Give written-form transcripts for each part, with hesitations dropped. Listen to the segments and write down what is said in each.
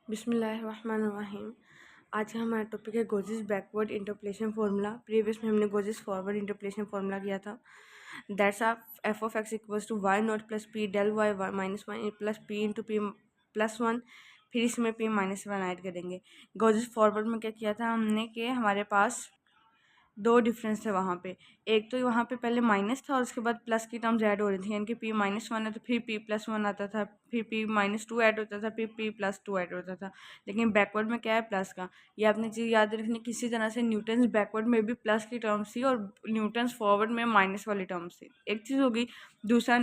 बिस्मिल्लाहिर्रहमानिर्रहीम। आज का हमारा टॉपिक है गोजेस बैकवर्ड इंटरपोलेशन फार्मूला। प्रीवियस में हमने गोजेस फॉरवर्ड इंटरपोलेशन फार्मूला किया था। That's of F of X equals to Y not plus P del Y minus one plus P into P plus one. फिर इसमें पी माइनस वन ऐड करेंगे। Gauss's forward में क्या किया था हमने कि हमारे पास दो डिफरेंस थे वहाँ पे। एक तो वहाँ पे पहले माइनस था और उसके बाद प्लस की टर्म्स ऐड हो रही थी, यानी कि पी माइनस वन है तो फिर पी प्लस वन आता था, फिर पी माइनस टू ऐड होता था, फिर पी प्लस टू ऐड होता था। लेकिन बैकवर्ड में क्या है, प्लस का। ये आपने चीज़ याद रखनी, किसी तरह से न्यूटन्स बैकवर्ड में भी प्लस की टर्म्स थी और न्यूटन्स फॉरवर्ड में माइनस वाली टर्म्स थी। एक चीज़ होगी। दूसरा,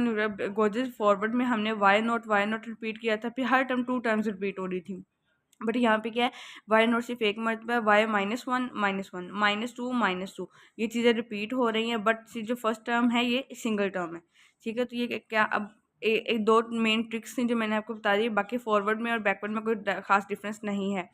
गोजेस फॉरवर्ड में हमने वाई नॉट रिपीट किया था, फिर हर टर्म टू टाइम्स रिपीट हो रही थी। बट यहाँ पे क्या है, वाई नॉट सिर्फ एक मरतबा है, Y minus one minus two ये चीज़ें रिपीट हो रही हैं। बट जो फर्स्ट टर्म है ये सिंगल टर्म है। ठीक है, तो ये क्या अब एक दो मेन ट्रिक्स थी जो मैंने आपको बता दी। बाकी फॉरवर्ड में और बैकवर्ड में कोई खास डिफरेंस नहीं है।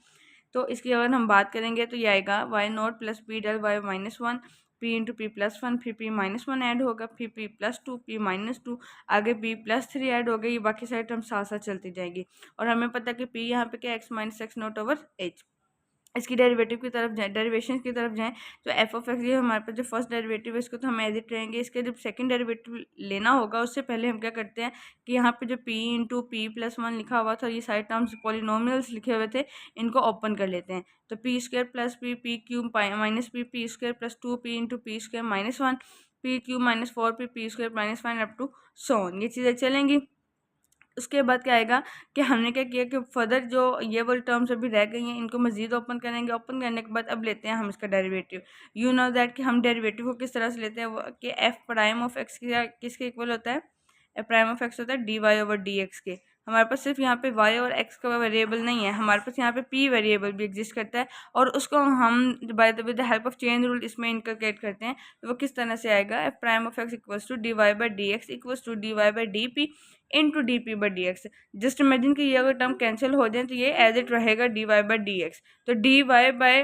तो इसकी अगर हम बात करेंगे तो ये आएगा y not plus P del Y minus one, p into P plus one, फिर पी माइनस वन ऐड होगा, फिर p plus two, p minus two, आगे पी प्लस थ्री ऐड हो गई। बाकी सारी टर्म साथ साथ चलती जाएगी। और हमें पता है कि पी यहाँ पे क्या, x minus X not over H. इसकी डेरिवेटिव की तरफ जाए, डेरिवेशन की तरफ जाएं तो एफ ऑफ एक्स, ये हमारे पास जो फर्स्ट डेरिवेटिव है इसको तो हम एज इट रहेंगे। इसके जब सेकंड डेरिवेटिव लेना होगा उससे पहले हम क्या करते हैं कि यहाँ पे जो P into P plus one लिखा हुआ था, ये सारे टर्म्स पॉलिनोमियल्स लिखे हुए थे, इनको ओपन कर लेते हैं। तो p square plus p cube minus p square plus two p into p square minus one, p cube minus four p square minus one up to so on, ये चीज़ें चलेंगी। उसके बाद क्या आएगा कि हमने क्या किया कि फर्दर जो ये वाली टर्म्स अभी रह गई हैं इनको मजीद ओपन करेंगे। ओपन करने के बाद अब लेते हैं हम इसका डेरिवेटिव। यू नो दैट कि हम डेरिवेटिव को किस तरह से लेते हैं कि एफ प्राइम ऑफ एक्स किसके इक्वल होता है, एफ प्राइम ऑफ एक्स होता है d y over D x के। हमारे पास सिर्फ यहाँ पे वाई और एक्स का वेरिएबल नहीं है, हमारे पास यहाँ पे पी वेरिएबल भी एग्जिस्ट करता है और उसको हम by with the help of chain rule इसमें इनकलकेट करते हैं। तो वो किस तरह से आएगा, F prime of X equals to D Y by D X equals to D Y by D P into D P by D X. Just imagine कि ये अगर टर्म कैंसिल हो जाए तो ये एज इट रहेगा D Y by D X. तो D Y by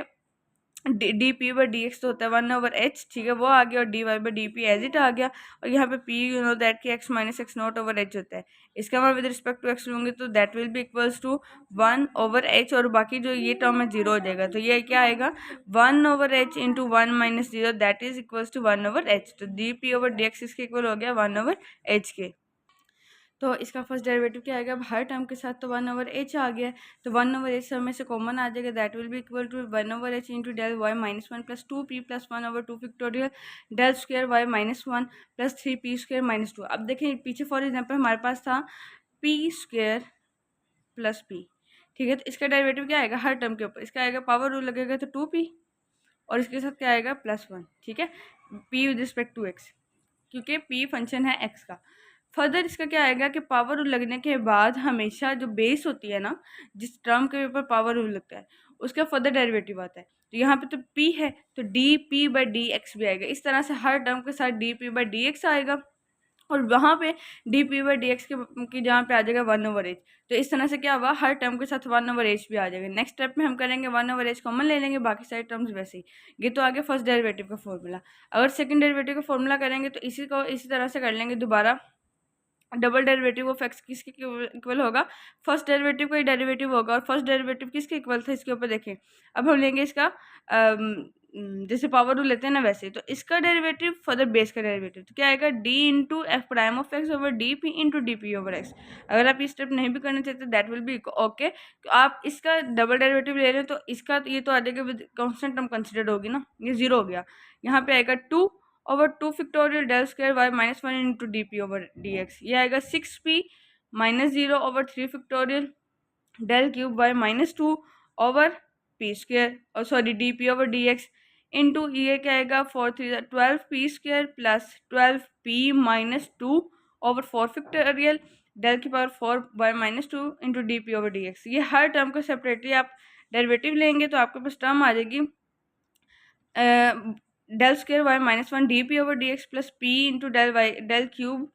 D P by D X तो होता है वन ओवर एच, ठीक है, वो आ गया, और D Y by D P as it आ गया। और यहाँ पे पी यू नो दैट कि X minus X not over H होता है। इसका मैं विद रिस्पेक्ट टू एक्स लूँगी तो that will be equals to one over h, और बाकी जो ये टर्म है जीरो हो जाएगा। तो ये क्या आएगा, one over H into one minus zero that is equals to one over H. तो D P over D X इसके इक्वल हो गया वन ओवर एच के। तो इसका फर्स्ट डेरिवेटिव क्या आएगा, अब हर टर्म के साथ तो वन ओवर एच आ गया। तो वन ओवर एच में से कॉमन आ जाएगा, that will be equal to one over H into del Y minus one plus two p plus one over two factorial del square Y minus one plus three p square minus two. अब देखिए पीछे for example हमारे पास था P square plus P, ठीक है। तो इसका derivative क्या आएगा, हर टर्म के ऊपर इसका आएगा पावर रूल लगेगा तो टू पी, और इसके साथ क्या आएगा प्लस वन, ठीक है, p with respect to x, क्योंकि पी फंक्शन है एक्स का। फर्दर इसका क्या आएगा कि पावर रूल लगने के बाद हमेशा जो बेस होती है ना, जिस टर्म के ऊपर पावर रूल लगता है उसका फर्दर डेरिवेटिव आता है। तो यहाँ पे तो p है तो D P by D x भी आएगा। इस तरह से हर टर्म के साथ D P by D x आएगा, और वहाँ पे D P by D x की जहाँ पे आ जाएगा वन ओवर एच। तो इस तरह से क्या हुआ, हर टर्म के साथ वन ओवर एच भी आ जाएगा। नेक्स्ट स्टेप में हम करेंगे वन ओवर एच कॉमन ले लेंगे, बाकी सारे टर्म्स वैसे ही। ये तो आगे फर्स्ट डेरिवेटिव का फॉर्मूला। अगर सेकंड डेरिवेटिव का फॉर्मूला करेंगे तो इसी को इसी तरह से कर लेंगे दोबारा। डबल डेरिवेटिव ऑफ एक्स किसके इक्वल होगा, फर्स्ट डेरिवेटिव का ही डेरिवेटिव होगा, और फर्स्ट डेरिवेटिव किसके इक्वल था इसके ऊपर देखें। अब हम लेंगे इसका जैसे पावर रूल लेते हैं ना वैसे, तो इसका डेरिवेटिव फर्दर बेस का डेरिवेटिव तो क्या आएगा, D into F prime of x over D P into D P over x. अगर आप ये स्टेप नहीं भी करना चाहते दैट विल बी ओके। तो आप इसका डबल डेरिवेटिव ले रहे हो तो इसका ये तो आ जाएगा विद कॉन्स्टेंट टर्म कंसिडर्ड होगी ना, ये जीरो हो गया। यहाँ पे आएगा two over two factorial del square Y minus one into D P over D X. ये आएगा six P minus zero over three factorial del cube Y minus two over P square, और sorry D P over D X into ये क्या आएगा four three twelve P square plus twelve P minus two over four factorial del की power four Y minus two into D P over D X. ये हर term को separately आप derivative लेंगे तो आपके पास टर्म आ जाएगी del square Y minus one D P over D X plus P into del Y del cube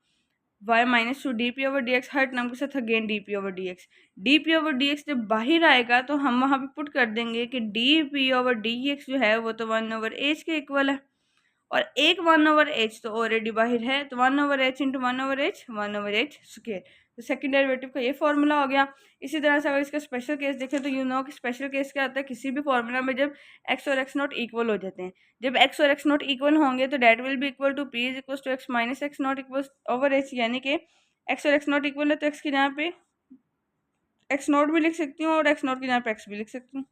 Y minus two D P over D X, हर टर्म के साथ again D P over D X. D P over D X जब बाहर आएगा तो हम वहाँ पे पुट कर देंगे कि D P over D x जो है वो तो वन ओवर एच के इक्वल है, और एक 1/h तो ऑलरेडी बाहर है, तो 1/h into 1/h 1/h square. तो सेकंड डेरिवेटिव का ये फॉर्मूला हो गया। इसी तरह से अगर इसका स्पेशल केस देखें तो यू नो कि स्पेशल केस क्या होता है, किसी भी फॉर्मूला में जब x और x नॉट इक्वल हो जाते हैं, जब x और x नॉट इक्वल होंगे तो that will be equal to p is equal to x minus x not equal over h, यानी कि x और x नॉट इक्वल है तो x की जगह पे x नॉट भी लिख सकती हूँ और x नॉट की जगह पे x भी लिख सकती हूँ,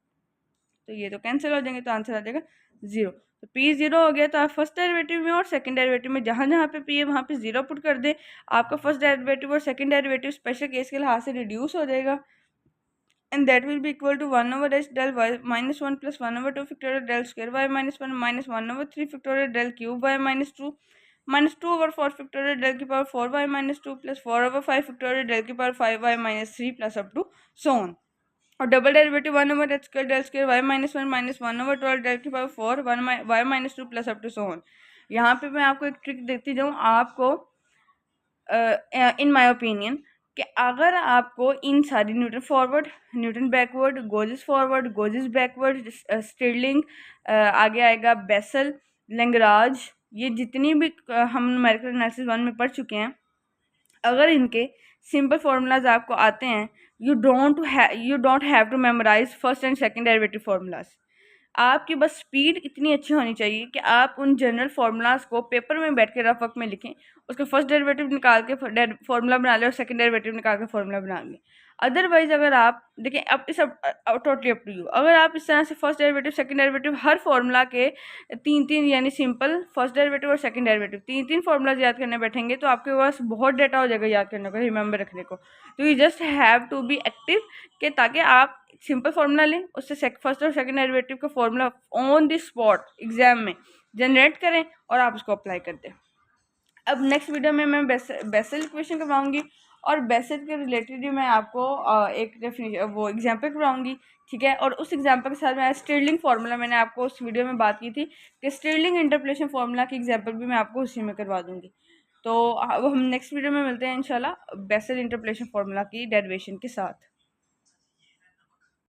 तो ये तो कैंसिल हो जाएंगे, तो आंसर आ जाएगा 0। तो p 0 हो गया, तो आप फर्स्ट डेरिवेटिव में और सेकंड डेरिवेटिव में जहाँ जहाँ पे p है वहाँ पे 0 पुट कर दे, आपका फर्स्ट डेरिवेटिव और सेकंड डेरिवेटिव स्पेशल केस के लिहाज से रिड्यूस हो जाएगा, and that will be equal to 1/h del y minus 1 plus 1/2 factorial del square y minus 1 minus 1/3 factorial del cube y minus 2 minus 2/4 factorial del की power 4y minus 2 plus 4/5 factorial del की power 5y minus 3 plus up to so on। और double derivative 1/h square del square y minus 1 minus 1/12 del की power 4 y minus 2 plus up to so on। यहाँ पे मैं आपको एक trick देती जाऊँ आपको, इन माय ओपिनियन, कि अगर आपको इन सारी Newton forward, Newton backward, Gauss's forward, Gauss's backward, Stirling, आगे आएगा बेसल, लैग्रांज, ये जितनी भी हम न्यूमेरिकल एनालिसिस 1 में पढ़ चुके हैं, अगर इनके सिंपल फार्मूलाज आपको आते हैं, you don't have to memorise first and second derivative formulas. आपकी बस स्पीड इतनी अच्छी होनी चाहिए कि आप उन जनरल फार्मूलाज को पेपर में बैठ के रफ वर्क में लिखें, उसका फर्स्ट डेरिवेटिव निकाल के फार्मूला बना लें और सेकंड डेरिवेटिव निकाल के फार्मूला बना लें। अदरवाइज अगर आप देखें, अब इस टोटली अप टू यू, अगर आप इस तरह से फर्स्ट डेरिवेटिव सेकंड डेरिवेटिव हर फार्मूला के 3-3 यानी सिंपल फर्स्ट डेरिवेटिव और सेकंड डेरिवेटिव 3-3 फार्मूलाज याद करने बैठेंगे तो आपके पास बहुत डाटा हो जाएगा याद करने को, रिमेंबर रखने को। तो you just have to be active कि ताकि आप सिंपल फार्मूला लें, उससे फर्स्ट और सेकंड डेरिवेटिव का formula on the spot exam में जनरेट करें और आप उसको अप्लाई कर दें। अब नेक्स्ट वीडियो में मैं बेसल इक्वेशन करवाऊंगी और बेसल के रिलेटेड मैं आपको एक डेफिनेशन वो एग्जाम्पल करवाऊंगी, ठीक है। और उस एग्जाम्पल के साथ मैं स्टिरलिंग फार्मूला, मैंने आपको उस वीडियो में बात की थी कि स्टिरलिंग इंटरपोलेशन फार्मूला की एग्जाम्पल भी मैं आपको उसी में करवा दूंगी। तो अब हम नेक्स्ट वीडियो में मिलते हैं इंशाल्लाह बेसल इंटरपोलेशन फार्मूला की डेरिवेशन के साथ।